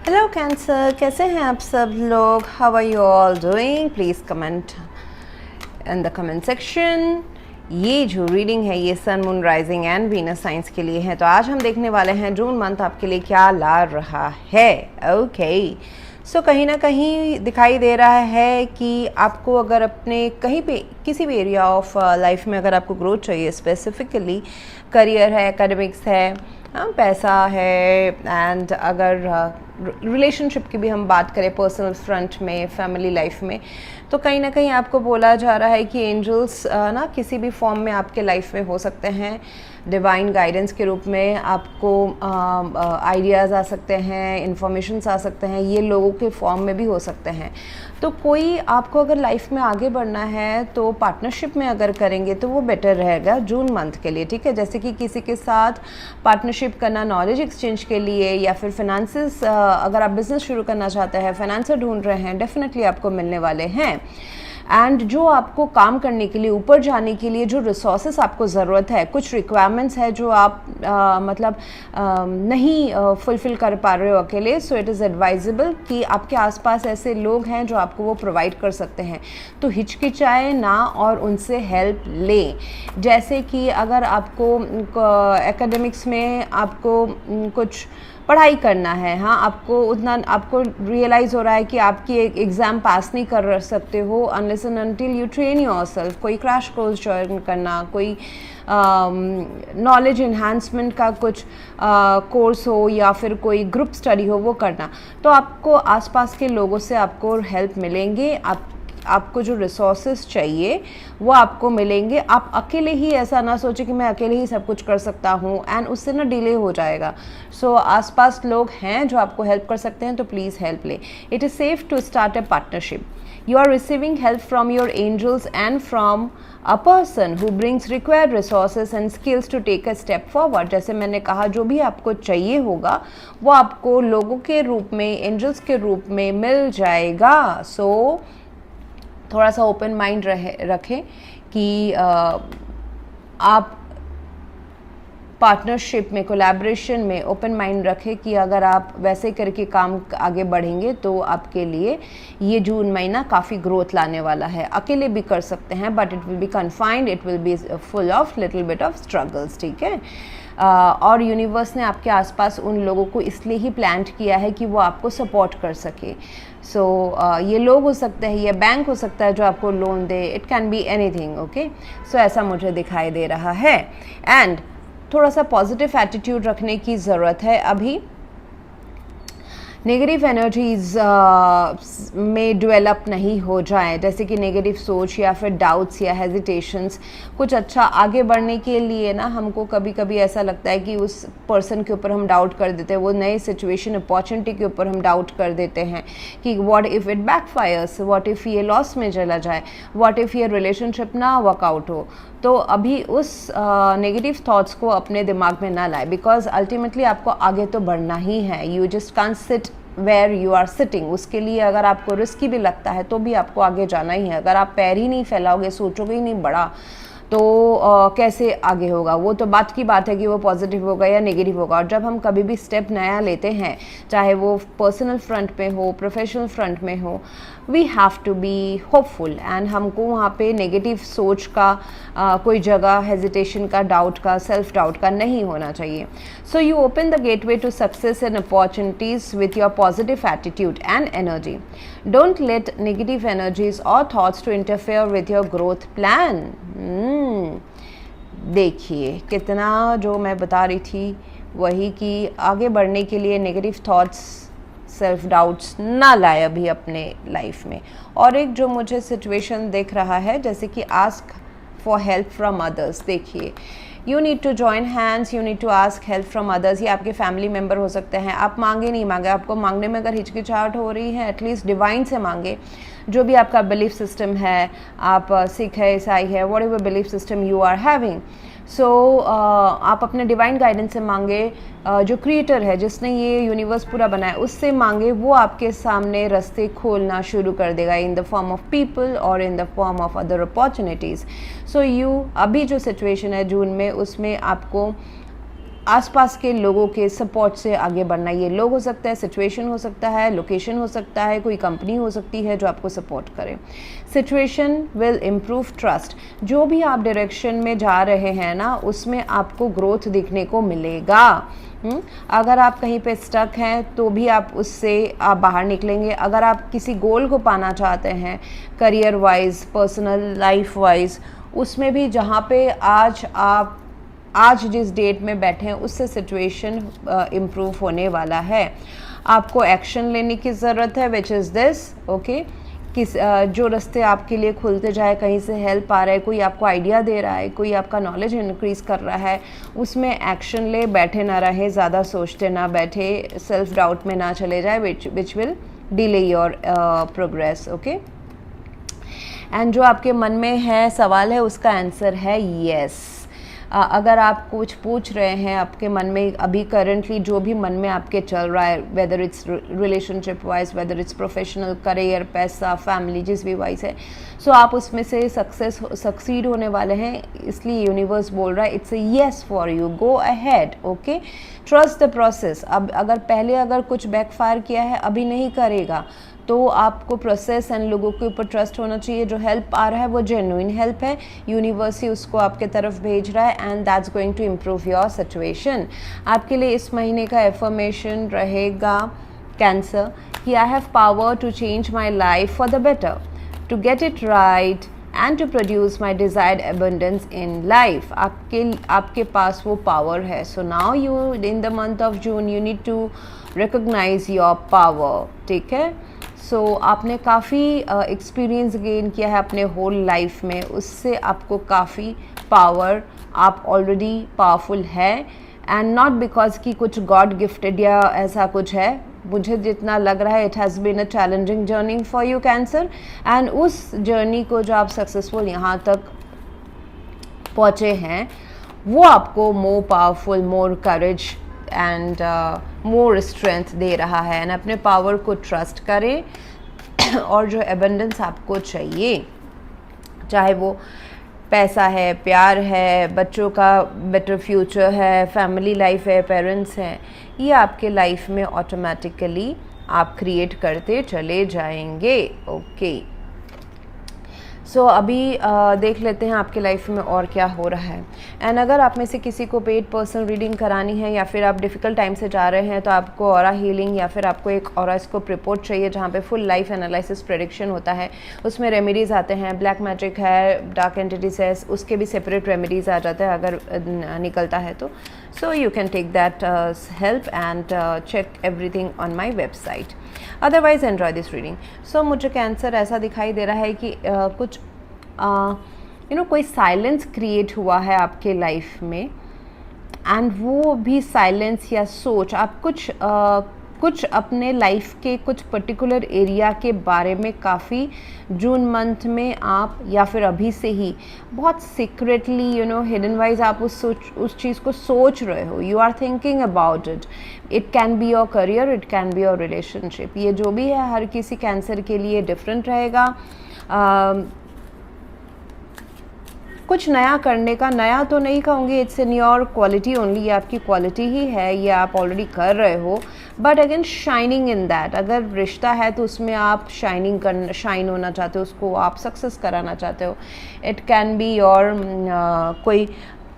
Hello cancer, कैसे हैं आप सब लोग? How are you all doing? Please comment in the comment section. ये जो रीडिंग है ये sun, moon, rising and Venus science के लिए है। तो आज हम देखने वाले हैं जून मंथ आपके लिए क्या ला रहा है। ओके सो कहीं ना कहीं दिखाई दे रहा है कि आपको अगर अपने कहीं पे किसी भी एरिया ऑफ लाइफ में अगर आपको ग्रोथ चाहिए, स्पेसिफिकली करियर है, एकेडमिक्स है, पैसा है, एंड अगर रिलेशनशिप की भी हम बात करें, पर्सनल फ्रंट में, फैमिली लाइफ में, तो कहीं ना कहीं आपको बोला जा रहा है कि एंजल्स ना किसी भी फॉर्म में आपके लाइफ में हो सकते हैं। डिवाइन गाइडेंस के रूप में आपको आइडियाज़ आ सकते हैं, इन्फॉर्मेशंस आ सकते हैं, ये लोगों के फॉर्म में भी हो सकते हैं। तो कोई आपको अगर लाइफ में आगे बढ़ना है तो पार्टनरशिप में अगर करेंगे तो वो बेटर रहेगा जून मंथ के लिए, ठीक है। जैसे कि किसी के साथ पार्टनरशिप करना नॉलेज एक्सचेंज के लिए, या फिर फाइनेंसेस, अगर आप बिज़नेस शुरू करना चाहते हैं, फाइनेंसर ढूंढ रहे हैं, डेफिनेटली आपको मिलने वाले हैं। एंड जो आपको काम करने के लिए, ऊपर जाने के लिए जो रिसोर्सेस आपको ज़रूरत है, कुछ रिक्वायरमेंट्स है जो आप नहीं फुलफ़िल कर पा रहे हो अकेले, सो इट इज़ एडवाइजेबल कि आपके आसपास ऐसे लोग हैं जो आपको वो प्रोवाइड कर सकते हैं। तो हिचकिचाए ना और उनसे हेल्प लें। जैसे कि अगर आपको एकेडमिक्स में आपको कुछ पढ़ाई करना है, हाँ, आपको उतना आपको रियलाइज़ हो रहा है कि आपकी एक एग्ज़ाम पास नहीं कर सकते हो unless and until you train yourself. कोई क्रैश कोर्स ज्वाइन करना, कोई नॉलेज इन्हांसमेंट का कुछ कोर्स हो, या फिर कोई ग्रुप स्टडी हो, वो करना, तो आपको आसपास के लोगों से आपको हेल्प मिलेंगे। आपको जो रिसोर्सेज चाहिए वो आपको मिलेंगे। आप अकेले ही ऐसा ना सोचें कि मैं अकेले ही सब कुछ कर सकता हूँ, एंड उससे ना डिले हो जाएगा। सो आसपास लोग हैं जो आपको हेल्प कर सकते हैं, तो प्लीज़ हेल्प ले। It is safe to start a partnership. You are receiving help from your angels and from a person who brings required resources and skills to take a step forward। जैसे मैंने कहा, जो भी आपको चाहिए होगा वो आपको लोगों के रूप में, एंजल्स के रूप में मिल जाएगा। सो थोड़ा सा ओपन माइंड रखें कि आप पार्टनरशिप में, कोलैबोरेशन में ओपन माइंड रखें कि अगर आप वैसे करके काम आगे बढ़ेंगे तो आपके लिए ये जून महीना काफ़ी ग्रोथ लाने वाला है। अकेले भी कर सकते हैं, but it will be confined, it will be full of little bit of struggles, ठीक है। और यूनिवर्स ने आपके आसपास उन लोगों को इसलिए ही प्लान किया है कि वो आपको सपोर्ट कर सके। सो ये लोग हो सकते हैं, ये बैंक हो सकता है जो आपको लोन दे, it can be anything, okay. So ऐसा मुझे दिखाई दे रहा है। एंड थोड़ा सा पॉजिटिव एटीट्यूड रखने की ज़रूरत है। अभी नेगेटिव एनर्जीज़ में डेवलप नहीं हो जाए, जैसे कि नेगेटिव सोच या फिर डाउट्स या हेजिटेशंस। कुछ अच्छा आगे बढ़ने के लिए ना हमको कभी कभी ऐसा लगता है कि उस पर्सन के ऊपर हम डाउट कर देते हैं, वो नए सिचुएशन, अपॉर्चुनिटी के ऊपर हम डाउट कर देते हैं कि what if it backfires, what if ये लॉस में चला जाए, व्हाट इफ़ ये रिलेशनशिप ना वर्कआउट हो। तो अभी उस नेगेटिव थॉट्स को अपने दिमाग में ना लाए, बिकॉज अल्टीमेटली आपको आगे तो बढ़ना ही है। You just can't sit where you are sitting. उसके लिए अगर आपको रिस्की भी लगता है तो भी आपको आगे जाना ही है। अगर आप पैर ही नहीं फैलाओगे, सोचोगे ही नहीं बड़ा, तो कैसे आगे होगा? वो तो बात की बात है कि वो पॉजिटिव होगा या नेगेटिव होगा। और जब हम कभी भी स्टेप नया लेते हैं, चाहे वो पर्सनल फ्रंट में हो, प्रोफेशनल फ्रंट में हो, we have to be hopeful. And हमको वहाँ पे नेगेटिव सोच का कोई जगह, हेजिटेशन का, डाउट का, सेल्फ डाउट का नहीं होना चाहिए। So you open the gateway to success and opportunities with your positive attitude and energy. Don't let negative energies और thoughts to interfere with your growth plan. देखिए कितना जो मैं बता रही थी वही, कि आगे बढ़ने के लिए नेगेटिव थॉट्स, सेल्फ डाउट्स ना लाए अभी अपने लाइफ में। और एक जो मुझे सिचुएशन दिख रहा है, जैसे कि ask for help from others. देखिए, you need to join hands, you need to ask help from others. ये आपके फैमिली मेम्बर हो सकते हैं। आप मांगे नहीं मांगे, आपको मांगने में अगर हिचकिचाहट हो रही है, एटलीस्ट डिवाइन से मांगे। जो भी आपका बिलीफ सिस्टम है, आप सिख है, ईसाई है, whatever belief system you are having, so आप अपने डिवाइन गाइडेंस से मांगे। जो क्रिएटर है, जिसने ये यूनिवर्स पूरा बनाया, उससे मांगे। वो आपके सामने रास्ते खोलना शुरू कर देगा in the form of people और in the form of other opportunities. So you अभी जो सिचुएशन है जून में, उसमें आपको आसपास के लोगों के सपोर्ट से आगे बढ़ना। ये लोग हो सकता है, सिचुएशन हो सकता है, लोकेशन हो सकता है, कोई कंपनी हो सकती है जो आपको सपोर्ट करे। Situation will improve trust. जो भी आप डायरेक्शन में जा रहे हैं ना, उसमें आपको ग्रोथ दिखने को मिलेगा। अगर आप कहीं पे स्टक हैं तो भी आप उससे आप बाहर निकलेंगे। अगर आप किसी गोल को पाना चाहते हैं career wise, personal life wise, उसमें भी जहाँ पे आज जिस डेट में बैठे हैं उससे सिचुएशन इम्प्रूव होने वाला है। आपको एक्शन लेने की ज़रूरत है, विच इज़ दिस, ओके। जो रास्ते आपके लिए खुलते जाए, कहीं से हेल्प आ रहा है, कोई आपको आइडिया दे रहा है, कोई आपका नॉलेज इंक्रीज़ कर रहा है, उसमें एक्शन ले, बैठे ना रहे, ज़्यादा सोचते ना बैठे, सेल्फ डाउट में ना चले जाए, which will delay your progress, okay. And जो आपके मन में है सवाल है, उसका आंसर है येस। अगर आप कुछ पूछ रहे हैं आपके मन में अभी करंटली जो भी मन में आपके चल रहा है, whether it's relationship wise, whether it's professional, career, पैसा, फैमिली, जिस भी वाइज है, सो आप उसमें से सक्सीड होने वाले हैं। इसलिए यूनिवर्स बोल रहा है it's a yes for you, go ahead, okay, trust the process. अब अगर कुछ बैकफायर किया है, अभी नहीं करेगा, तो आपको प्रोसेस एंड लोगों के ऊपर ट्रस्ट होना चाहिए। जो हेल्प आ रहा है वो जेन्युइन हेल्प है, यूनिवर्स ही उसको आपके तरफ भेज रहा है, and that's going to improve your situation. आपके लिए इस महीने का एफर्मेशन रहेगा कैंसर कि I have power to change my life for the better, to get it right and to produce my desired abundance in life. आपके पास वो पावर है। So now you in the month of June you need to recognise your power, ठीक है। सो आपने काफ़ी experience gain किया है अपने होल लाइफ में, उससे आपको काफ़ी पावर, आप ऑलरेडी पावरफुल है, एंड नॉट बिकॉज कि कुछ गॉड गिफ्टेड या ऐसा कुछ है। मुझे जितना लग रहा है it has been a challenging journey for you cancer, and उस जर्नी को जो आप सक्सेसफुल यहाँ तक पहुँचे हैं, वो आपको more powerful, more courage and more strength दे रहा है। एंड अपने पावर को ट्रस्ट करें, और जो एबंडेंस आपको चाहिए, चाहे वो पैसा है, प्यार है, बच्चों का बेटर फ्यूचर है, फैमिली लाइफ है, पेरेंट्स हैं, ये आपके लाइफ में ऑटोमेटिकली आप क्रिएट करते चले जाएंगे, ओके। सो अभी देख लेते हैं आपके लाइफ में और क्या हो रहा है। एंड अगर आप में से किसी को पेड पर्सनल रीडिंग करानी है, या फिर आप डिफ़िकल्ट टाइम से जा रहे हैं, तो आपको ऑरा हीलिंग या फिर आपको एक ऑरास्कोप रिपोर्ट चाहिए जहाँ पे फुल लाइफ एनालिसिस प्रेडिक्शन होता है। उसमें रेमेडीज़ आते हैं, ब्लैक मैजिक है, डार्क एंटिटीज है, उसके भी सेपरेट रेमेडीज़ आ जाते हैं अगर निकलता है तो। So you can take that help and check everything on my website. Otherwise enjoy this reading. So मुझे कैंसर ऐसा दिखाई दे रहा है कि कुछ कोई साइलेंस क्रिएट हुआ है आपके लाइफ में, एंड वो भी साइलेंस या सोच, आप कुछ अपने लाइफ के कुछ पर्टिकुलर एरिया के बारे में काफ़ी जून मंथ में आप, या फिर अभी से ही बहुत सीक्रेटली हिडन वाइज आप उस चीज़ को सोच रहे हो। You are thinking about it. It can be your career, it can be your relationship. ये जो भी है हर किसी कैंसर के लिए डिफरेंट रहेगा। कुछ नया करने का, नया तो नहीं कहूँगी, it's in your quality only, ये आपकी क्वालिटी ही है, ये आप ऑलरेडी कर रहे हो, but again shining in that. अगर रिश्ता है तो उसमें आप शाइन होना चाहते हो, उसको आप सक्सेस कराना चाहते हो। इट कैन बी योर कोई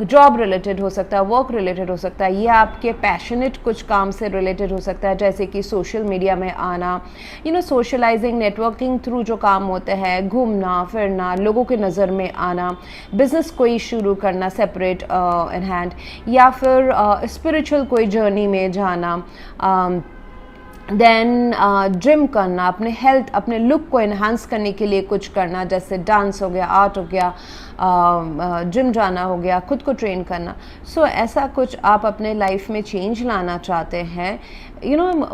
जॉब रिलेटेड हो सकता है, वर्क रिलेटेड हो सकता है, ये आपके पैशनेट कुछ काम से रिलेटेड हो सकता है, जैसे कि सोशल मीडिया में आना, सोशलाइजिंग, नेटवर्किंग थ्रू जो काम होते हैं, घूमना फिरना, लोगों के नज़र में आना, बिजनेस कोई शुरू करना सेपरेट इन हैंड, या फिर स्पिरिचुअल कोई जर्नी में जाना, देन जिम करना, अपने हेल्थ, अपने लुक को इन्हांस करने के लिए कुछ करना, जैसे डांस हो गया, आर्ट हो गया, जिम जाना हो गया, खुद को ट्रेन करना। सो ऐसा कुछ आप अपने लाइफ में चेंज लाना चाहते हैं,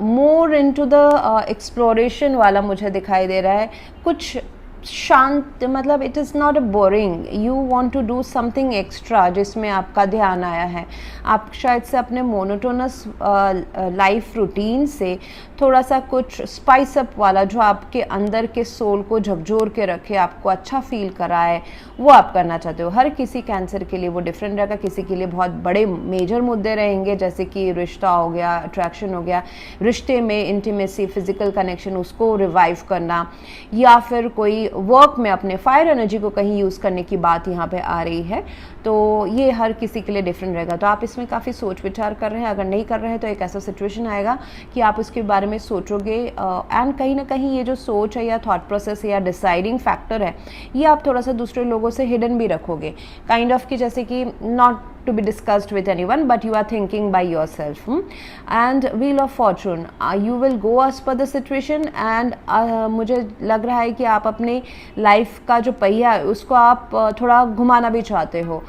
मोर इनटू द एक्सप्लोरेशन वाला मुझे दिखाई दे रहा है। कुछ शांत, मतलब it is not a boring, you want to do something extra जिसमें आपका ध्यान आया है। आप शायद से अपने मोनोटोनस लाइफ रूटीन से थोड़ा सा कुछ स्पाइस अप वाला, जो आपके अंदर के सोल को झकझोर के रखे, आपको अच्छा फील कराए, वो आप करना चाहते हो। हर किसी कैंसर के लिए वो डिफरेंट रहेगा। किसी के लिए बहुत बड़े मेजर मुद्दे रहेंगे, जैसे कि रिश्ता हो गया, अट्रैक्शन हो गया, रिश्ते में इंटीमेसी, फिजिकल कनेक्शन, उसको रिवाइव करना, या फिर कोई वर्क में अपने फायर एनर्जी को कहीं यूज़ करने की बात यहाँ पे आ रही है। तो ये हर किसी के लिए डिफरेंट रहेगा। तो आप इसमें काफ़ी सोच विचार कर रहे हैं। अगर नहीं कर रहे हैं तो एक ऐसा सिचुएशन आएगा कि आप उसके बारे में सोचोगे, एंड कहीं ना कहीं ये जो सोच है या थॉट प्रोसेस है या डिसाइडिंग फैक्टर है, ये आप थोड़ा सा दूसरे लोगों से हिडन भी रखोगे, काइंड ऑफ कि जैसे कि not to be discussed with anyone, but you are thinking by yourself. And Wheel of Fortune, you will go as per the situation, and मुझे लग रहा है कि आप अपने लाइफ का जो पहिया है उसको आप थोड़ा घुमाना भी चाहते हो।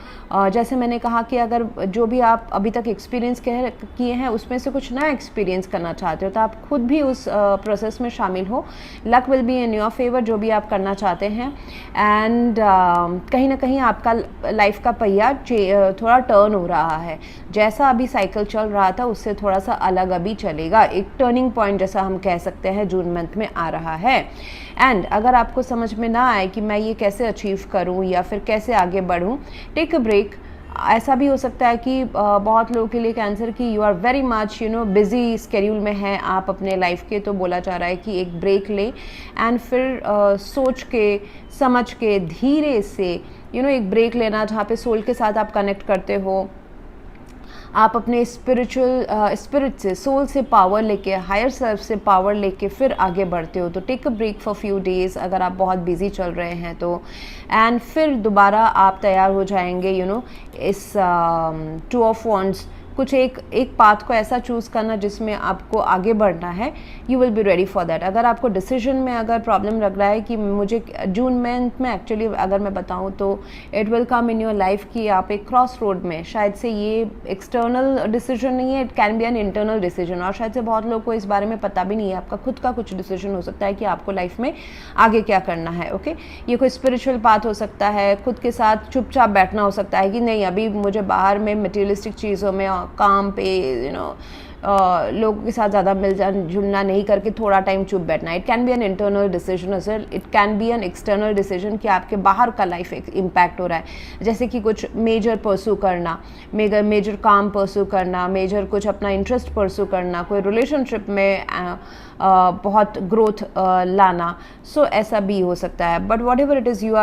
जैसे मैंने कहा कि अगर जो भी आप अभी तक एक्सपीरियंस किए हैं उसमें से कुछ नया एक्सपीरियंस करना चाहते हो, तो आप खुद भी उस प्रोसेस में शामिल हो। Luck will be in your favour, जो भी आप करना चाहते हैं। एंड कहीं ना कहीं आपका लाइफ का पहिया थोड़ा टर्न हो रहा है। जैसा अभी साइकिल चल रहा था उससे थोड़ा सा अलग अभी चलेगा। एक टर्निंग पॉइंट जैसा हम कह सकते हैं जून मंथ में आ रहा है। एंड अगर आपको समझ में ना आए कि मैं ये कैसे अचीव करूं या फिर कैसे आगे बढ़ूं, टेक अ ब्रेक। ऐसा भी हो सकता है कि बहुत लोगों के लिए कैंसर की you are very much busy schedule में हैं आप अपने लाइफ के, तो बोला जा रहा है कि एक ब्रेक लें एंड फिर सोच के समझ के धीरे से एक ब्रेक लेना, जहाँ पे सोल के साथ आप कनेक्ट करते हो, आप अपने स्पिरिट से, सोल से पावर लेके, हायर सेल्फ से पावर लेके फिर आगे बढ़ते हो। तो take a break for few days अगर आप बहुत बिजी चल रहे हैं तो, एंड फिर दोबारा आप तैयार हो जाएंगे। इस टू ऑफ वॉन्ड्स, कुछ एक पाथ को ऐसा चूज़ करना जिसमें आपको आगे बढ़ना है। You will be ready for that. अगर आपको डिसीजन में अगर प्रॉब्लम लग रहा है कि मुझे जून मंथ में, एक्चुअली अगर मैं बताऊं तो it will come in your life कि आप एक क्रॉस रोड में, शायद से ये एक्सटर्नल डिसीजन नहीं है, it can be an internal decision, और शायद से बहुत लोगों को इस बारे में पता भी नहीं है। आपका खुद का कुछ डिसीजन हो सकता है कि आपको लाइफ में आगे क्या करना है। ओके, ये कोई स्पिरिचुअल पाथ हो सकता है, खुद के साथ चुपचाप बैठना हो सकता है कि नहीं अभी मुझे बाहर में मटेरियलिस्टिक चीज़ों में, काम पे लोगों के साथ ज़्यादा मिल जुलना नहीं करके थोड़ा टाइम चुप बैठना। It can be an internal decision as well, it can be an external decision कि आपके बाहर का लाइफ इम्पैक्ट हो रहा है, जैसे कि कुछ मेजर परस्यू करना, मेजर काम परस्यू करना, मेजर कुछ अपना इंटरेस्ट परस्यू करना, कोई रिलेशनशिप में बहुत ग्रोथ लाना। सो ऐसा भी हो सकता है। But whatever it is, you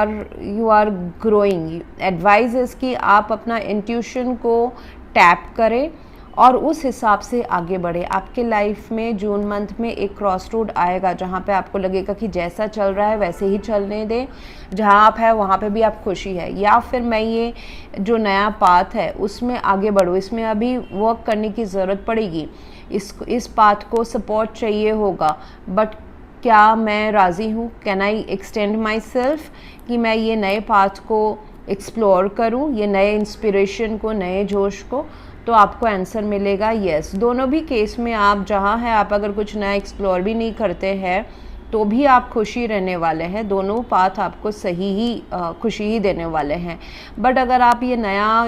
are growing. Advice is कि आप अपना इंट्यूशन को टैप करें और उस हिसाब से आगे बढ़े। आपके लाइफ में जून मंथ में एक क्रॉस रोड आएगा जहाँ पे आपको लगेगा कि जैसा चल रहा है वैसे ही चलने दें, जहाँ आप है वहाँ पे भी आप खुशी है, या फिर मैं ये जो नया पाथ है उसमें आगे बढ़ूँ, इसमें अभी वर्क करने की ज़रूरत पड़ेगी, इस पाथ को सपोर्ट चाहिए होगा, बट क्या मैं राज़ी हूँ? Can I extend my self कि मैं ये नए पाथ को एक्सप्लोर करूं, ये नए इंस्पिरेशन को, नए जोश को? तो आपको आंसर मिलेगा येस। दोनों भी केस में आप जहां हैं, आप अगर कुछ नया एक्सप्लोर भी नहीं करते हैं तो भी आप खुशी रहने वाले हैं। दोनों पाथ आपको सही ही खुशी ही देने वाले हैं। बट अगर आप ये नया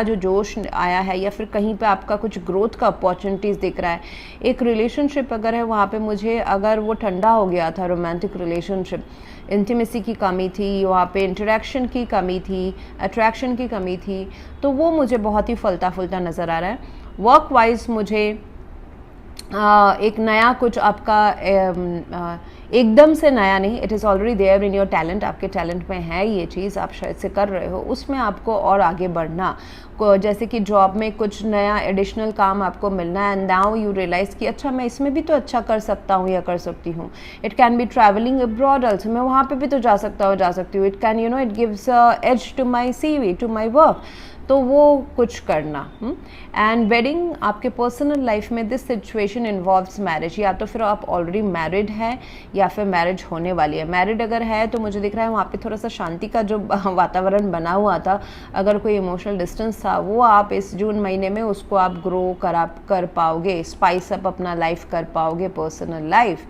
जो जोश आया है, या फिर कहीं पे आपका कुछ ग्रोथ का अपॉर्चुनिटीज़ दिख रहा है, एक रिलेशनशिप अगर है वहाँ पे मुझे अगर वो ठंडा हो गया था, रोमांटिक रिलेशनशिप, इंटीमेसी की कमी थी वहाँ पे, इंटरेक्शन की कमी थी, अट्रैक्शन की कमी थी, तो वो मुझे बहुत ही फलता फुलता नज़र आ रहा है। वर्क वाइज मुझे एक नया कुछ आपका एकदम से नया नहीं, it is already there in your talent, आपके टैलेंट में है ये चीज़, आप शायद से कर रहे हो, उसमें आपको और आगे बढ़ना, जैसे कि जॉब में कुछ नया एडिशनल काम आपको मिलना है, एंड नाउ यू रियलाइज़ कि अच्छा मैं इसमें भी तो अच्छा कर सकता हूँ या कर सकती हूँ। It can be travelling abroad also, मैं वहाँ पे भी तो जा सकती हूँ। It can it gives edge to my CV, to my work, तो वो कुछ करना। एंड वेडिंग, आपके पर्सनल लाइफ में दिस सिचुएशन इन्वॉल्व्स मैरिज, या तो फिर आप ऑलरेडी मैरिड है या फिर मैरिज होने वाली है। मैरिड अगर है तो मुझे दिख रहा है वहाँ पे थोड़ा सा शांति का जो वातावरण बना हुआ था, अगर कोई इमोशनल डिस्टेंस था, वो आप इस जून महीने में उसको आप ग्रो कर पाओगे, स्पाइस अप अपना लाइफ कर पाओगे, पर्सनल लाइफ।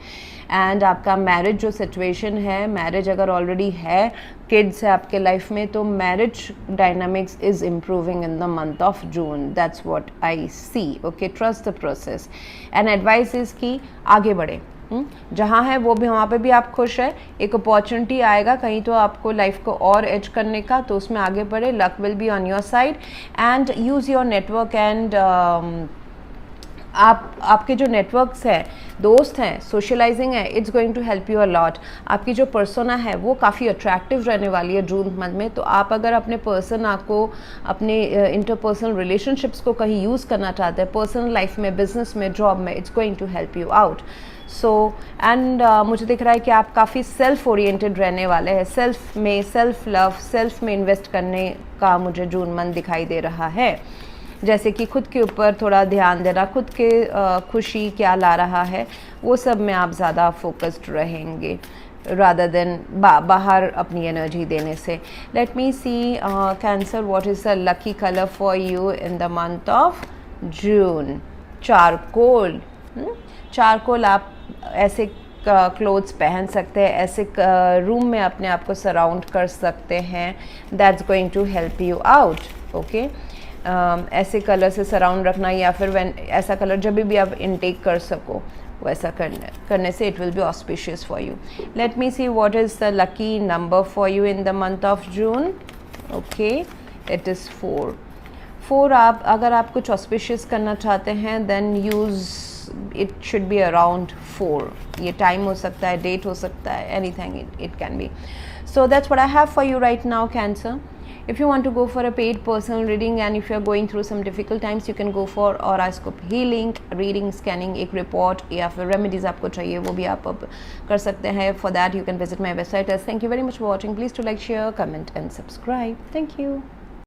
एंड आपका मैरिज जो सिचुएशन है, मैरिज अगर ऑलरेडी है, किड्स है आपके लाइफ में, तो marriage dynamics is improving in the month of June. That's what I see. Okay, trust the process and advice is कि आगे बढ़े. जहाँ है वो भी, वहाँ पे भी आप खुश है, एक अपॉर्चुनिटी आएगा कहीं तो आपको लाइफ को और एज करने का, तो उसमें आगे बढ़े. Luck will be on your side and use your network and आपके जो नेटवर्क्स हैं, दोस्त हैं, सोशलाइजिंग है, it's going to help you a lot. आपकी जो पर्सोना है वो काफ़ी अट्रैक्टिव रहने वाली है जून मंथ में. तो आप अगर अपने पर्सना को, अपने इंटरपर्सनल रिलेशनशिप्स को कहीं यूज़ करना चाहते हैं, पर्सनल लाइफ में, बिजनेस में, जॉब में, it's going to help you out. So and मुझे दिख रहा है कि आप काफ़ी सेल्फ ओरिएंटेड रहने वाले हैं. सेल्फ में, सेल्फ लव, सेल्फ में इन्वेस्ट करने का मुझे जून मंथ दिखाई दे रहा है. जैसे कि खुद के ऊपर थोड़ा ध्यान देना, खुद के खुशी क्या ला रहा है, वो सब में आप ज़्यादा फोकस्ड रहेंगे rather than बाहर अपनी एनर्जी देने से. Let me see cancer, what is the lucky colour for you in the month of June. Charcoal. Charcoal आप ऐसे क्लोथ्स पहन सकते हैं, ऐसे रूम में अपने आप को सराउंड कर सकते हैं. That's going to help you out. Okay, ऐसे कलर से सराउंड रखना, या फिर ऐसा कलर जब भी आप इनटेक कर सको वैसा करने से it will be auspicious for you. Late me see what is the lucky number for you in the month of June. Okay, it is 4. 4 आप अगर आप कुछ ऑस्पिशियस करना चाहते हैं then use, it should be around 4. ये time हो सकता है, डेट हो सकता है, anything it can B. So that's what I have for you right now, Cancer. If you want to go for a paid personal reading and if you are going through some difficult times, you can go for horoscope healing, reading, scanning, एक report या फिर remedies आपको चाहिए वो भी आप कर सकते हैं. For that you can visit my website. Thank you very much for watching. Please to like, share, comment and subscribe. Thank you.